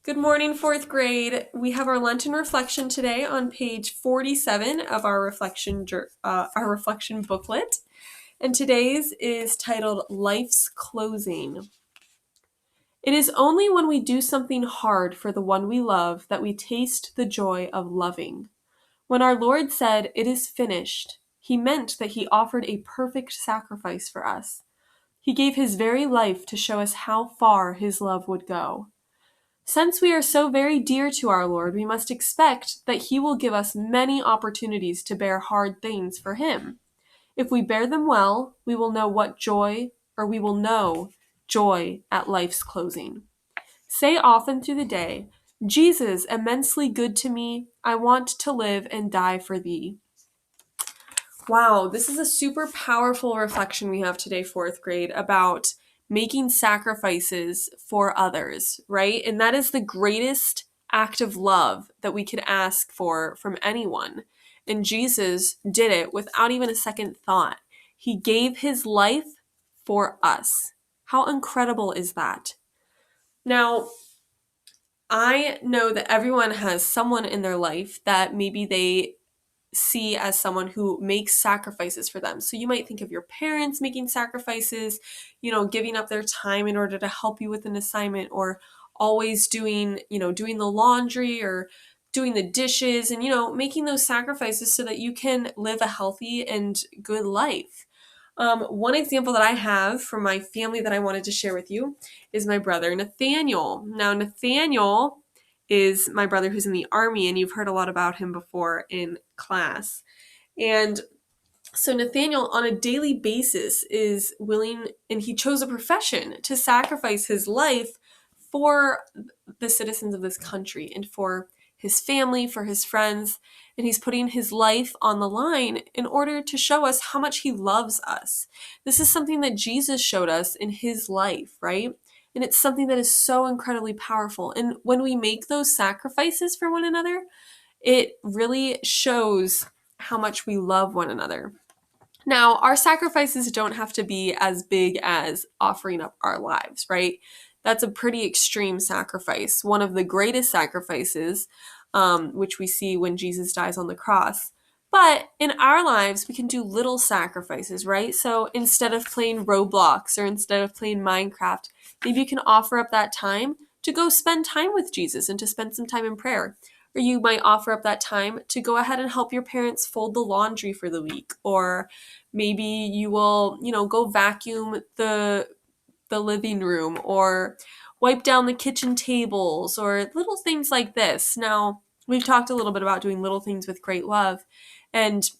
Good morning, fourth grade. We have our Lenten reflection today on page 47 of our reflection booklet. And today's is titled Life's Closing. It is only when we do something hard for the one we love that we taste the joy of loving. When our Lord said, "It is finished," he meant that he offered a perfect sacrifice for us. He gave his very life to show us how far his love would go. Since we are so very dear to our Lord, we must expect that he will give us many opportunities to bear hard things for him. If we bear them well, we will know joy at life's closing. Say often through the day, "Jesus, immensely good to me, I want to live and die for thee." Wow, this is a super powerful reflection we have today, fourth grade, about making sacrifices for others, right? And that is the greatest act of love that we could ask for from anyone. And Jesus did it without even a second thought. He gave his life for us. How incredible is that? Now, I know that everyone has someone in their life that maybe they see as someone who makes sacrifices for them. So you might think of your parents making sacrifices, giving up their time in order to help you with an assignment, or always doing the laundry or doing the dishes and, making those sacrifices so that you can live a healthy and good life. One example that I have from my family that I wanted to share with you is my brother, Nathaniel. Now, Nathaniel is my brother who's in the Army, and you've heard a lot about him before in class. And so Nathaniel, on a daily basis, is willing, and he chose a profession to sacrifice his life for the citizens of this country and for his family, for his friends, and he's putting his life on the line in order to show us how much he loves us. This is something that Jesus showed us in his life, right? And it's something that is so incredibly powerful. And when we make those sacrifices for one another, it really shows how much we love one another. Now, our sacrifices don't have to be as big as offering up our lives, right? That's a pretty extreme sacrifice. One of the greatest sacrifices, which we see when Jesus dies on the cross. But in our lives, we can do little sacrifices, right? So instead of playing Roblox or instead of playing Minecraft, maybe you can offer up that time to go spend time with Jesus and to spend some time in prayer. Or you might offer up that time to go ahead and help your parents fold the laundry for the week. Or maybe you will, go vacuum the living room or wipe down the kitchen tables or little things like this. Now, we've talked a little bit about doing little things with great love, and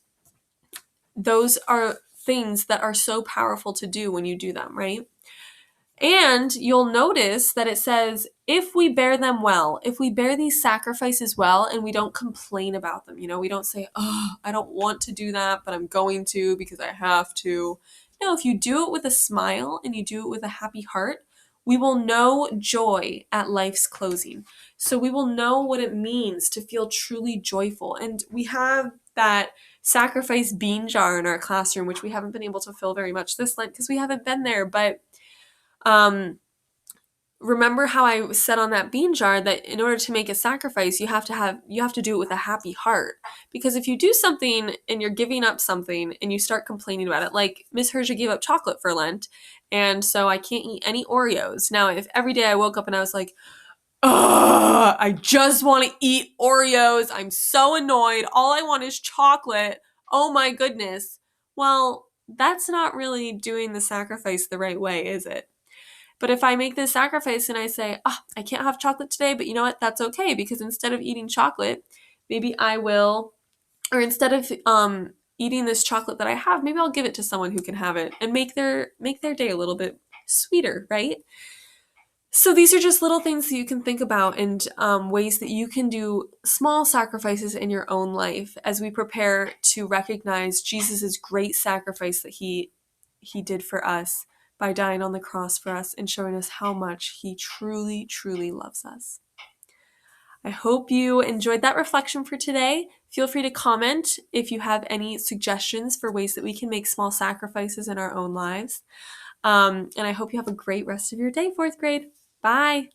those are things that are so powerful to do when you do them, right? And you'll notice that it says, if we bear them well, if we bear these sacrifices well and we don't complain about them, we don't say, "Oh, I don't want to do that, but I'm going to because I have to." No, if you do it with a smile and you do it with a happy heart, we will know joy at life's closing. So we will know what it means to feel truly joyful. And we have that sacrifice bean jar in our classroom, which we haven't been able to fill very much this Lent because we haven't been there, but remember how I said on that bean jar that in order to make a sacrifice, you have to do it with a happy heart. Because if you do something and you're giving up something and you start complaining about it, like Miss Hyrcza gave up chocolate for Lent, and so I can't eat any Oreos. Now, if every day I woke up and I was like, "Ugh, I just want to eat Oreos. I'm so annoyed. All I want is chocolate. Oh my goodness." Well, that's not really doing the sacrifice the right way, is it? But if I make this sacrifice and I say, I can't have chocolate today, but you know what? That's okay, because instead of eating chocolate, maybe I will, or instead of eating this chocolate that I have, maybe I'll give it to someone who can have it and make their day a little bit sweeter, right? So these are just little things that you can think about, and ways that you can do small sacrifices in your own life as we prepare to recognize Jesus' great sacrifice that he did for us by dying on the cross for us and showing us how much he truly, truly loves us. I hope you enjoyed that reflection for today. Feel free to comment if you have any suggestions for ways that we can make small sacrifices in our own lives. And I hope you have a great rest of your day, fourth grade. Bye.